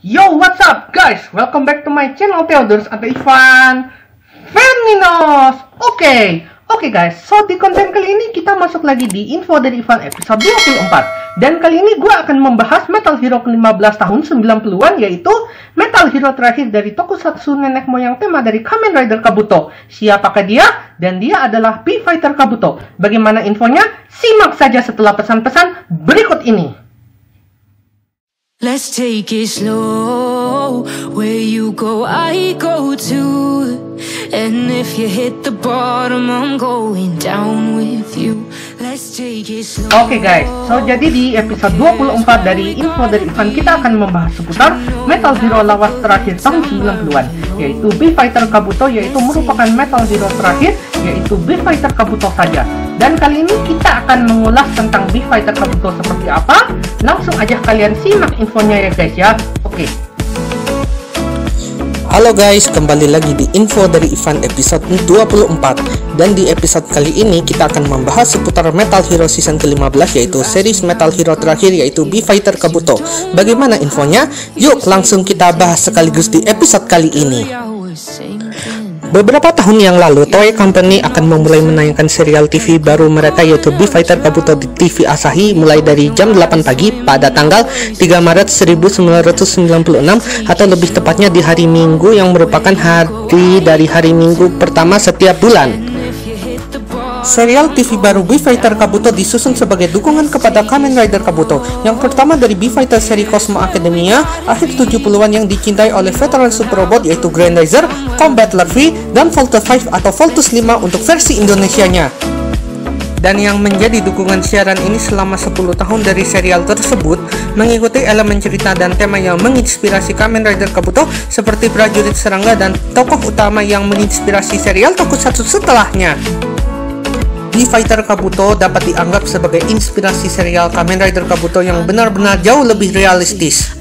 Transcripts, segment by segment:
Yo, what's up guys? Welcome back to my channel Theodorus atau Ivan Feminos. Oke guys, so di konten kali ini kita masuk lagi di info dari Ivan episode 24. Dan kali ini gue akan membahas Metal Hero ke-15 tahun 90-an, yaitu Metal Hero terakhir dari tokusatsu nenek moyang tema dari Kamen Rider Kabuto. Siapakah dia? Dan dia adalah B-Fighter Kabuto. Bagaimana infonya? Simak saja setelah pesan-pesan berikut ini. Let's take it slow. Where you go, I go too. And if you hit the bottom, I'm going down with you. Let's take it slow. Oke guys, so jadi di episode 24 dari info dari Ivan kita akan membahas seputar Metal Hero lawas terakhir tahun 90-an, yaitu B-Fighter Kabuto, yaitu merupakan Metal Hero terakhir, yaitu B-Fighter Kabuto saja. Dan kali ini kita akan mengulas tentang B-Fighter Kabuto seperti apa. Langsung aja kalian simak infonya ya guys ya. Oke. Halo guys, kembali lagi di info dari Ivan episode 24. Dan di episode kali ini kita akan membahas seputar Metal Hero season ke-15, yaitu series Metal Hero terakhir, yaitu B-Fighter Kabuto. Bagaimana infonya? Yuk langsung kita bahas sekaligus di episode kali ini. Beberapa tahun yang lalu, Toei Company akan memulai menayangkan serial TV baru mereka, yaitu B-Fighter Kabuto di TV Asahi mulai dari jam 8 pagi pada tanggal 3 Maret 1996 atau lebih tepatnya di hari Minggu yang merupakan hari dari hari Minggu pertama setiap bulan. Serial TV baru B-Fighter Kabuto disusun sebagai dukungan kepada Kamen Rider Kabuto, yang pertama dari B-Fighter seri Cosmo Academia akhir 70-an yang dicintai oleh veteran super robot, yaitu Grandizer, Combattler V, dan Voltus 5 atau Voltus 5 untuk versi Indonesianya. Dan yang menjadi dukungan siaran ini selama 10 tahun dari serial tersebut mengikuti elemen cerita dan tema yang menginspirasi Kamen Rider Kabuto seperti prajurit serangga dan tokoh utama yang menginspirasi serial tokusatsu setelahnya. B-Fighter Kabuto dapat dianggap sebagai inspirasi serial Kamen Rider Kabuto yang benar-benar jauh lebih realistis.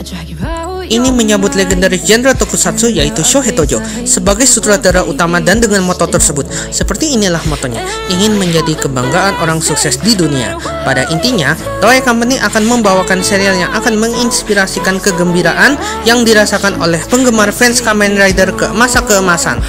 Ini menyambut legendaris genre tokusatsu, yaitu Shohei Tojo, sebagai sutradara utama, dan dengan moto tersebut, seperti inilah motonya, ingin menjadi kebanggaan orang sukses di dunia. Pada intinya, Toei Company akan membawakan serial yang akan menginspirasikan kegembiraan yang dirasakan oleh penggemar fans Kamen Rider ke masa keemasan.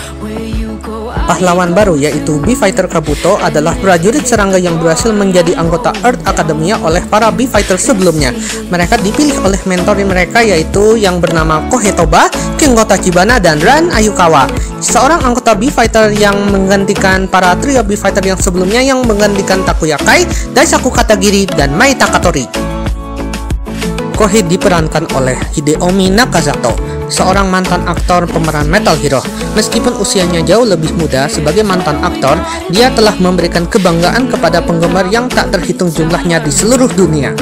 Pahlawan baru, yaitu B-Fighter Kabuto, adalah prajurit serangga yang berhasil menjadi anggota Earth Academia oleh para B-Fighter sebelumnya. Mereka dipilih oleh mentor mereka, yaitu yang bernama Kohei Toba, Kengo Tachibana, dan Ran Ayukawa, seorang anggota B-Fighter yang menggantikan para trio B-Fighter yang sebelumnya yang menggantikan Takuya Kai, Daisaku Katagiri, dan Mai Takatori. Kohei diperankan oleh Hideomi Nakazato, seorang mantan aktor pemeran Metal Hero. Meskipun usianya jauh lebih muda, sebagai mantan aktor, dia telah memberikan kebanggaan kepada penggemar yang tak terhitung jumlahnya di seluruh dunia.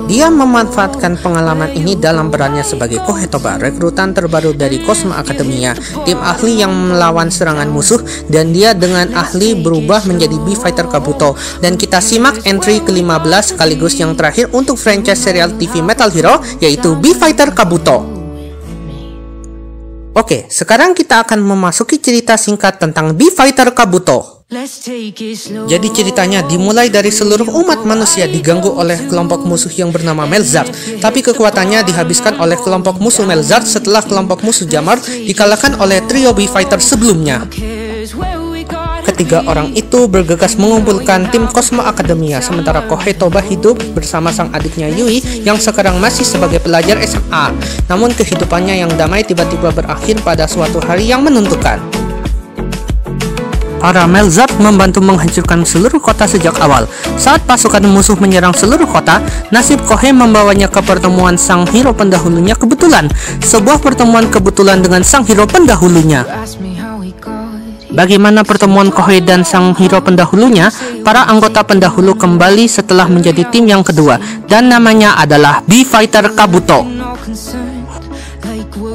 Dia memanfaatkan pengalaman ini dalam perannya sebagai Kohei Toba, rekrutan terbaru dari Cosmo Academia, tim ahli yang melawan serangan musuh, dan dia dengan ahli berubah menjadi B-Fighter Kabuto. Dan kita simak entry ke-15 sekaligus yang terakhir untuk franchise serial TV Metal Hero, yaitu B-Fighter Kabuto. Oke, sekarang kita akan memasuki cerita singkat tentang B-Fighter Kabuto. Jadi ceritanya dimulai dari seluruh umat manusia diganggu oleh kelompok musuh yang bernama Melzard, tapi kekuatannya dihabiskan oleh kelompok musuh Melzard setelah kelompok musuh Jamar dikalahkan oleh trio B-Fighter sebelumnya. Ketiga orang itu bergegas mengumpulkan tim Cosmo Academia, sementara Kohei Toba hidup bersama sang adiknya Yui yang sekarang masih sebagai pelajar SMA. Namun kehidupannya yang damai tiba-tiba berakhir pada suatu hari yang menentukan. Para Melzard membantu menghancurkan seluruh kota sejak awal. Saat pasukan musuh menyerang seluruh kota, nasib Kohei membawanya ke pertemuan sang hero pendahulunya kebetulan. Sebuah pertemuan kebetulan dengan sang hero pendahulunya. Bagaimana pertemuan Kohei dan sang hero pendahulunya? Para anggota pendahulu kembali setelah menjadi tim yang kedua, dan namanya adalah B-Fighter Kabuto.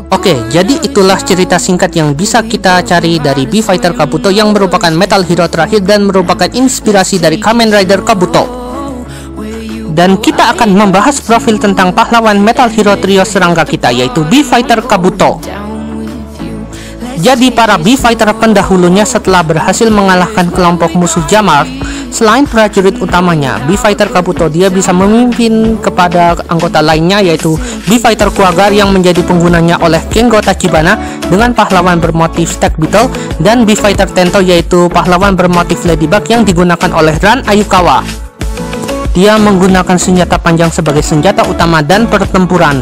Oke, jadi itulah cerita singkat yang bisa kita cari dari B-Fighter Kabuto yang merupakan Metal Hero terakhir dan merupakan inspirasi dari Kamen Rider Kabuto. Dan kita akan membahas profil tentang pahlawan Metal Hero trio serangga kita, yaitu B-Fighter Kabuto. Jadi para B-Fighter pendahulunya setelah berhasil mengalahkan kelompok musuh Jamar, Selain prajurit utamanya, B-Fighter Kabuto, dia bisa memimpin kepada anggota lainnya yaitu B-Fighter Quagga yang menjadi penggunanya oleh Kengo Tachibana dengan pahlawan bermotif Stag Beetle, dan B-Fighter Tento yaitu pahlawan bermotif Ladybug yang digunakan oleh Ran Ayukawa. Dia menggunakan senjata panjang sebagai senjata utama dan pertempuran.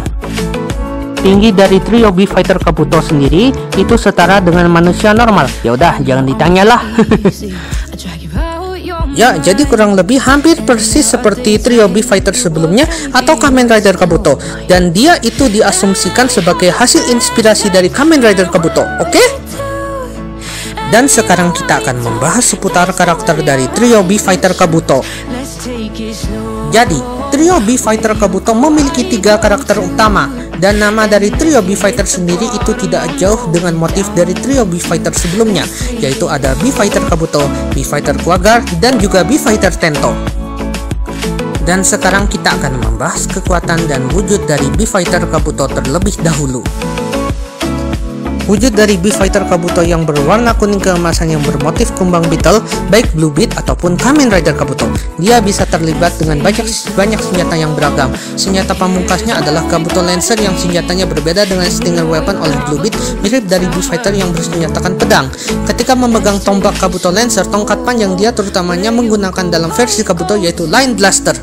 Tinggi dari trio B-Fighter Kabuto sendiri itu setara dengan manusia normal. Ya udah, jangan ditanyalah. Ya, jadi kurang lebih hampir persis seperti trio B-Fighter sebelumnya atau Kamen Rider Kabuto, dan dia itu diasumsikan sebagai hasil inspirasi dari Kamen Rider Kabuto. Oke? Dan sekarang kita akan membahas seputar karakter dari trio B-Fighter Kabuto. Jadi, trio B-Fighter Kabuto memiliki 3 karakter utama, dan nama dari trio B-Fighter sendiri itu tidak jauh dengan motif dari trio B-Fighter sebelumnya, yaitu ada B-Fighter Kabuto, B-Fighter Quagga, dan juga B-Fighter Tento. Dan sekarang kita akan membahas kekuatan dan wujud dari B-Fighter Kabuto terlebih dahulu. Wujud dari B-Fighter Kabuto yang berwarna kuning keemasan yang bermotif kumbang beetle, baik Blue Beat ataupun Kamen Rider Kabuto, dia bisa terlibat dengan banyak senjata yang beragam. Senjata pamungkasnya adalah Kabuto Lancer yang senjatanya berbeda dengan Stinger Weapon oleh Blue Beat, mirip dari B-Fighter yang bersenjatakan pedang. Ketika memegang tombak Kabuto Lancer, tongkat panjang dia terutamanya menggunakan dalam versi Kabuto yaitu Line Blaster.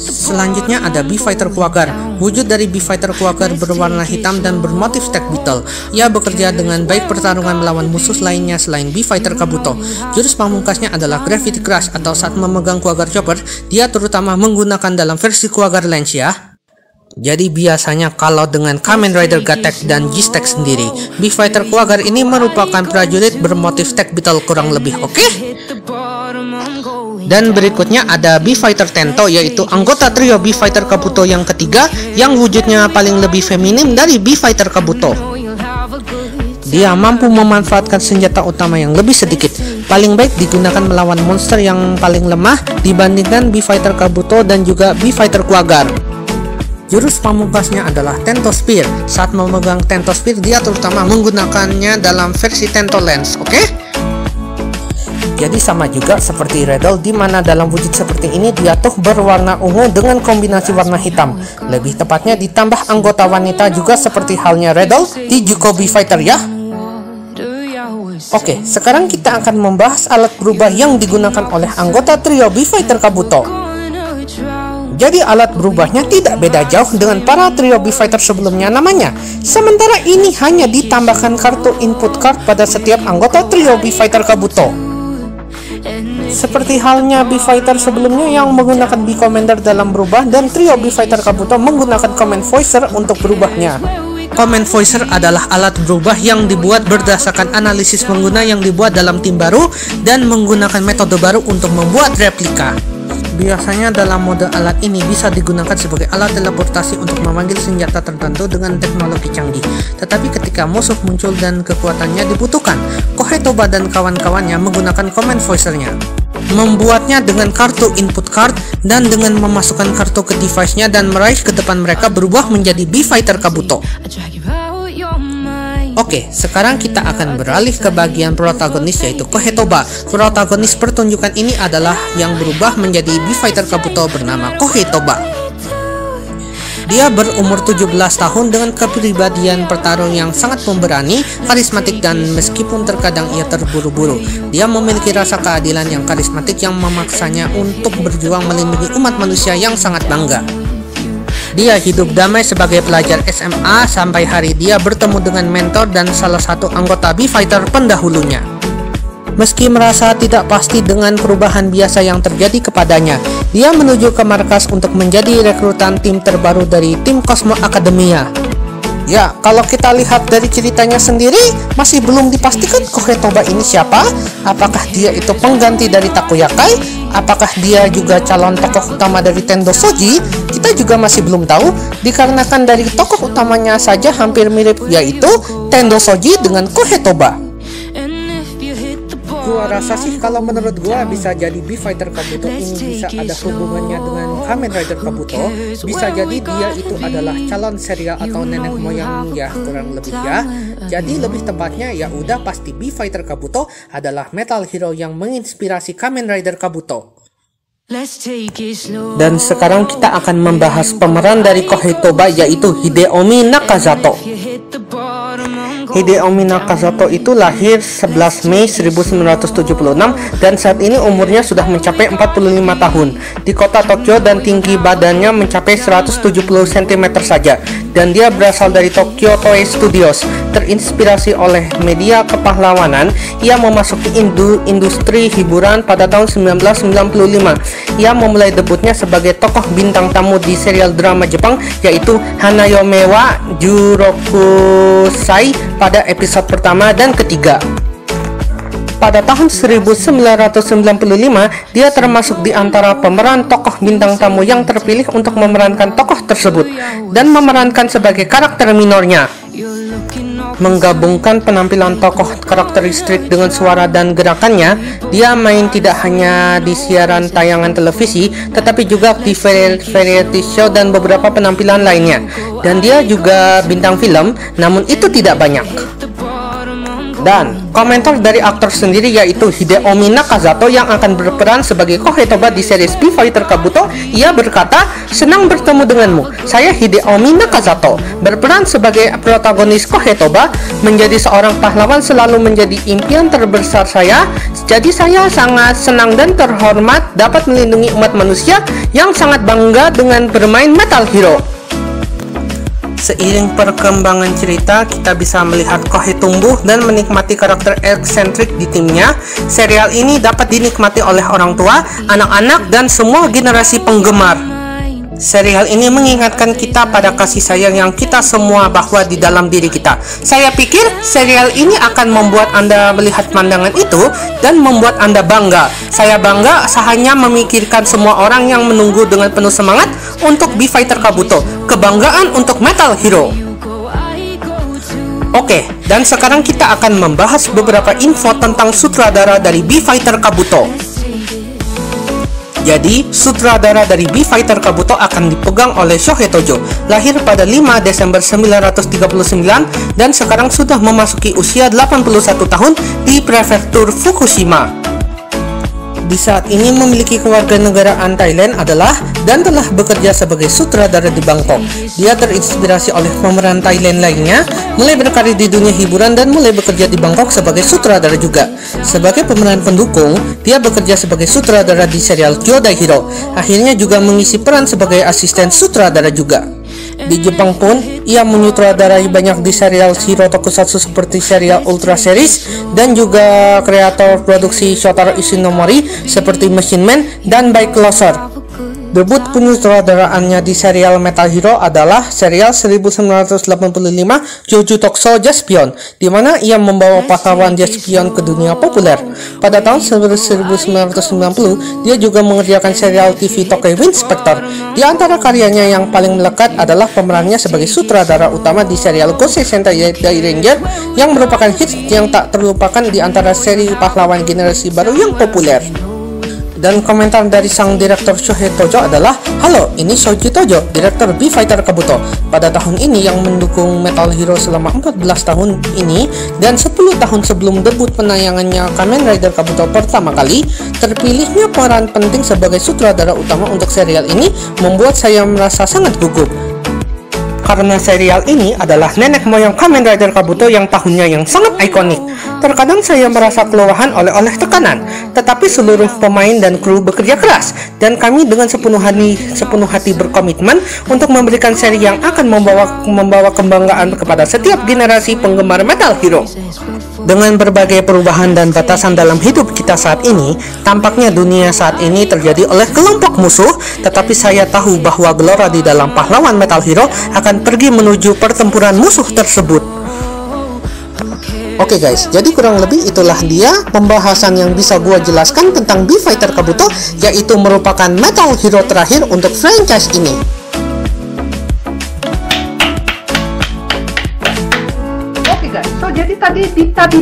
Selanjutnya ada B-Fighter Quagga. Wujud dari B-Fighter Quagga berwarna hitam dan bermotif Stag Beetle. Ia bekerja dengan baik pertarungan melawan musuh lainnya selain B-Fighter Kabuto. Jurus pamungkasnya adalah Gravity Crush, atau saat memegang Quagga Chopper, dia terutama menggunakan dalam versi Quagga Lens ya. Jadi biasanya kalau dengan Kamen Rider Gatek dan G-Stack sendiri, B-Fighter Quagga ini merupakan prajurit bermotif Stag Beetle kurang lebih, oke? Dan berikutnya ada B-Fighter Tento, yaitu anggota trio B-Fighter Kabuto yang ketiga yang wujudnya paling lebih feminim dari B-Fighter Kabuto. Dia mampu memanfaatkan senjata utama yang lebih sedikit, paling baik digunakan melawan monster yang paling lemah dibandingkan B-Fighter Kabuto dan juga B-Fighter Quagga. Jurus pamungkasnya adalah Tento Spear. Saat memegang Tento Spear, dia terutama menggunakannya dalam versi Tento Lens, oke? Jadi sama juga seperti Riddle, di mana dalam wujud seperti ini dia tuh berwarna ungu dengan kombinasi warna hitam. Lebih tepatnya ditambah anggota wanita juga seperti halnya Riddle di Juko B-Fighter ya. Oke, sekarang kita akan membahas alat berubah yang digunakan oleh anggota trio B-Fighter Kabuto. Jadi alat berubahnya tidak beda jauh dengan para trio B-Fighter sebelumnya namanya. Sementara ini hanya ditambahkan kartu input card pada setiap anggota trio B-Fighter Kabuto. Seperti halnya B-Fighter sebelumnya yang menggunakan B-Commander dalam berubah, dan trio B-Fighter Kabuto menggunakan Command Voicer untuk berubahnya. Command Voicer adalah alat berubah yang dibuat berdasarkan analisis pengguna yang dibuat dalam tim baru dan menggunakan metode baru untuk membuat replika. Biasanya dalam mode alat ini bisa digunakan sebagai alat teleportasi untuk memanggil senjata tertentu dengan teknologi canggih. Tetapi ketika musuh muncul dan kekuatannya dibutuhkan, Kohei Toba dan kawan-kawannya menggunakan Command Voicer-nya, membuatnya dengan kartu input card dan dengan memasukkan kartu ke device-nya dan meraih ke depan mereka berubah menjadi B-Fighter Kabuto. Oke, sekarang kita akan beralih ke bagian protagonis yaitu Kohei Toba. Protagonis pertunjukan ini adalah yang berubah menjadi B-Fighter Kabuto bernama Kohei Toba. Dia berumur 17 tahun dengan kepribadian petarung yang sangat pemberani, karismatik, dan meskipun terkadang ia terburu-buru, dia memiliki rasa keadilan yang karismatik yang memaksanya untuk berjuang melindungi umat manusia yang sangat bangga. Dia hidup damai sebagai pelajar SMA sampai hari dia bertemu dengan mentor dan salah satu anggota B-Fighter pendahulunya. Meski merasa tidak pasti dengan perubahan biasa yang terjadi kepadanya, dia menuju ke markas untuk menjadi rekrutan tim terbaru dari tim Cosmo Academia. Ya, kalau kita lihat dari ceritanya sendiri, masih belum dipastikan Kohei Toba ini siapa. Apakah dia itu pengganti dari Takoyakai? Apakah dia juga calon tokoh utama dari Tendo Soji? Kita juga masih belum tahu, dikarenakan dari tokoh utamanya saja hampir mirip, yaitu Tendo Soji dengan Kohei Toba. Gua rasa sih kalau menurut gua bisa jadi B-Fighter Kabuto ini bisa ada hubungannya dengan Kamen Rider Kabuto. Bisa jadi dia itu adalah calon serial atau nenek moyang ya, kurang lebih ya. Jadi lebih tepatnya ya udah pasti B-Fighter Kabuto adalah metal hero yang menginspirasi Kamen Rider Kabuto. Dan sekarang kita akan membahas pemeran dari Kohei Toba, yaitu Hideomi Nakazato. Hideomi Nakazato itu lahir 11 Mei 1976 dan saat ini umurnya sudah mencapai 45 tahun di kota Tokyo dan tinggi badannya mencapai 170 cm saja, dan dia berasal dari Tokyo Toei Studios. Terinspirasi oleh media kepahlawanan, ia memasuki industri hiburan pada tahun 1995. Ia memulai debutnya sebagai tokoh bintang tamu di serial drama Jepang yaitu Hanayome wa Jurokusai pada episode pertama dan ketiga. Pada tahun 1995, dia termasuk di antara pemeran tokoh bintang tamu yang terpilih untuk memerankan tokoh tersebut dan memerankan sebagai karakter minornya. Menggabungkan penampilan tokoh karakteristik dengan suara dan gerakannya, dia main tidak hanya di siaran tayangan televisi, tetapi juga di variety show dan beberapa penampilan lainnya. Dan dia juga bintang film, namun itu tidak banyak. Dan komentar dari aktor sendiri yaitu Hideomi Nakazato yang akan berperan sebagai Kohei Toba di series B-Fighter Kabuto. Ia berkata, "Senang bertemu denganmu. Saya Hideomi Nakazato. Berperan sebagai protagonis Kohei Toba. Menjadi seorang pahlawan selalu menjadi impian terbesar saya. Jadi saya sangat senang dan terhormat dapat melindungi umat manusia yang sangat bangga dengan bermain Metal Hero." Seiring perkembangan cerita, kita bisa melihat Kohei tumbuh dan menikmati karakter eksentrik di timnya. Serial ini dapat dinikmati oleh orang tua, anak-anak, dan semua generasi penggemar. Serial ini mengingatkan kita pada kasih sayang yang kita semua bahwa di dalam diri kita. Saya pikir serial ini akan membuat Anda melihat pandangan itu dan membuat Anda bangga. Saya bangga hanya memikirkan semua orang yang menunggu dengan penuh semangat untuk B-Fighter Kabuto. Kebanggaan untuk Metal Hero. Oke, dan sekarang kita akan membahas beberapa info tentang sutradara dari B-Fighter Kabuto. Jadi, sutradara dari B-Fighter Kabuto akan dipegang oleh Shohei Tojo. Lahir pada 5 Desember 1939 dan sekarang sudah memasuki usia 81 tahun di prefektur Fukushima. Di saat ini memiliki kewarganegaraan Thailand dan telah bekerja sebagai sutradara di Bangkok. Dia terinspirasi oleh pemeran Thailand lainnya, mulai berkarir di dunia hiburan dan mulai bekerja di Bangkok sebagai sutradara juga. Sebagai pemeran pendukung, dia bekerja sebagai sutradara di serial Kyodai Hero. Akhirnya juga mengisi peran sebagai asisten sutradara juga. Di Jepang pun, ia menyutradarai banyak di serial Hero Tokusatsu seperti serial Ultra Series dan juga kreator produksi Shotaro Ishinomori seperti Machine Man dan By Closer. Debut penyutradaraannya di serial Metal Hero adalah serial 1985 Joujutsu Tokusou Jaspion, di mana ia membawa pahlawan Jaspion ke dunia populer. Pada tahun 1990, dia juga mengerjakan serial TV Tokyo Inspector. Di antara karyanya yang paling melekat adalah pemerannya sebagai sutradara utama di serial Gosei Sentai Ranger yang merupakan hits yang tak terlupakan di antara seri pahlawan generasi baru yang populer. Dan komentar dari sang direktur Shohei Tojo adalah, "Halo, ini Shoji Tojo, direktur B-Fighter Kabuto. Pada tahun ini yang mendukung Metal Hero selama 14 tahun ini dan 10 tahun sebelum debut penayangannya Kamen Rider Kabuto pertama kali, terpilihnya peran penting sebagai sutradara utama untuk serial ini membuat saya merasa sangat gugup. Karena serial ini adalah nenek moyang Kamen Rider Kabuto yang tahunnya yang sangat ikonik. Terkadang saya merasa kelelahan oleh tekanan, tetapi seluruh pemain dan kru bekerja keras, dan kami dengan sepenuh hati berkomitmen untuk memberikan seri yang akan membawa kebanggaan kepada setiap generasi penggemar Metal Hero. Dengan berbagai perubahan dan batasan dalam hidup kita saat ini, tampaknya dunia saat ini terjadi oleh kelompok musuh, tetapi saya tahu bahwa gelora di dalam pahlawan Metal Hero akan pergi menuju pertempuran musuh tersebut." Oke guys, jadi kurang lebih itulah dia pembahasan yang bisa gua jelaskan tentang B-Fighter Kabuto, yaitu merupakan Metal Hero terakhir untuk franchise ini. guys, so jadi tadi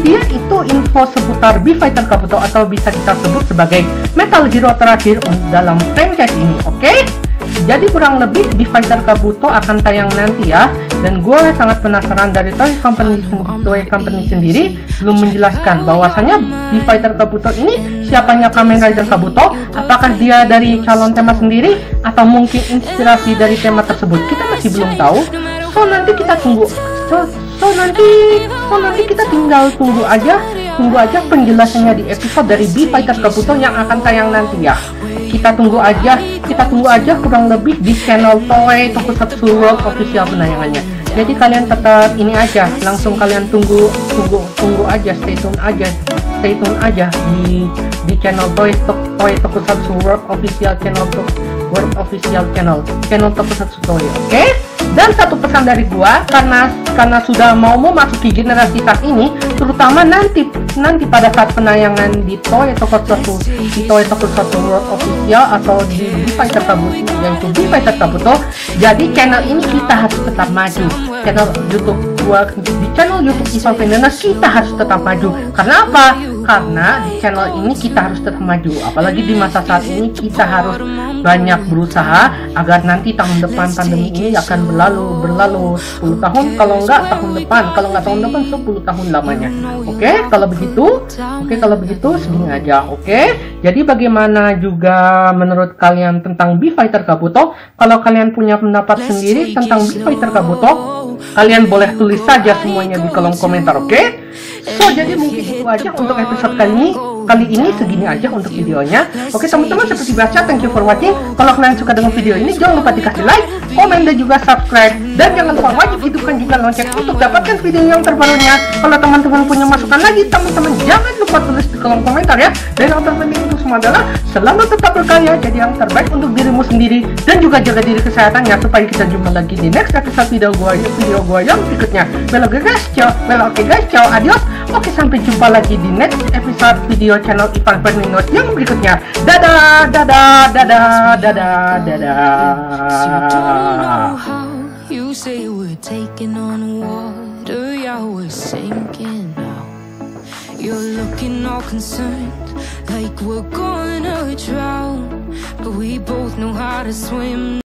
dia itu info seputar B-Fighter Kabuto atau bisa kita sebut sebagai Metal Hero terakhir dalam franchise ini, oke? Jadi kurang lebih B-Fighter Kabuto akan tayang nanti ya. Dan gue sangat penasaran dari Toei Company sendiri belum menjelaskan bahwasanya B-Fighter Kabuto ini siapanya Kamen Rider Kabuto. Apakah dia dari calon tema sendiri atau mungkin inspirasi dari tema tersebut, kita masih belum tahu. So nanti kita tunggu. So nanti kita tinggal tunggu aja penjelasannya di episode dari B-Fighter Kabuto yang akan tayang nanti ya. Kita tunggu aja kurang lebih di channel Toei Tokusatsu World official penayangannya. Jadi kalian tetap ini aja, langsung kalian tunggu aja, stay tune aja di channel Toei Tokusatsu World official channel Tokusatsu Toei, oke? Dan satu pesan dari gua, karena sudah mau memasuki generasi saat ini, terutama nanti pada saat penayangan di Toei Tokusatsu World Official atau di B-Fighter Kabuto, yaitu B-Fighter Kabuto. Jadi channel ini kita harus tetap maju. Di channel YouTube Ivan Fernandes kita harus tetap maju. Karena apa? Karena di channel ini kita harus tetap maju. Apalagi di masa saat ini kita harus banyak berusaha agar nanti tahun depan pandemi ini akan berlalu 10 tahun, kalau nggak tahun depan 10 tahun lamanya. Oke, kalau begitu segini aja. Oke, jadi bagaimana juga menurut kalian tentang B-Fighter Kabuto? Kalau kalian punya pendapat sendiri tentang B-Fighter Kabuto, kalian boleh tulis saja semuanya di kolom komentar, oke? So, jadi mungkin itu aja untuk episode kali ini segini aja untuk videonya. Oke teman-teman, seperti biasa, thank you for watching. Kalau kalian suka dengan video ini, jangan lupa dikasih like, komen, dan juga subscribe. Dan jangan lupa wajib hidupkan juga lonceng untuk dapatkan video yang terbarunya. Kalau teman-teman punya masukan lagi, teman-teman jangan lupa tulis di kolom komentar ya. Dan yang terpenting itu semua adalah selalu tetap berkarya, jadi yang terbaik untuk dirimu sendiri, dan juga jaga diri kesehatannya, supaya kita jumpa lagi di next episode video gua yang berikutnya. Oke guys, ciao, adios. Oke, sampai jumpa lagi di next episode video channel Ivan Fernandes yang berikutnya. Dadah. You say we're taking on water, yeah, we're sinking now. You're looking all concerned, like we're gonna drown, but we both know how to swim.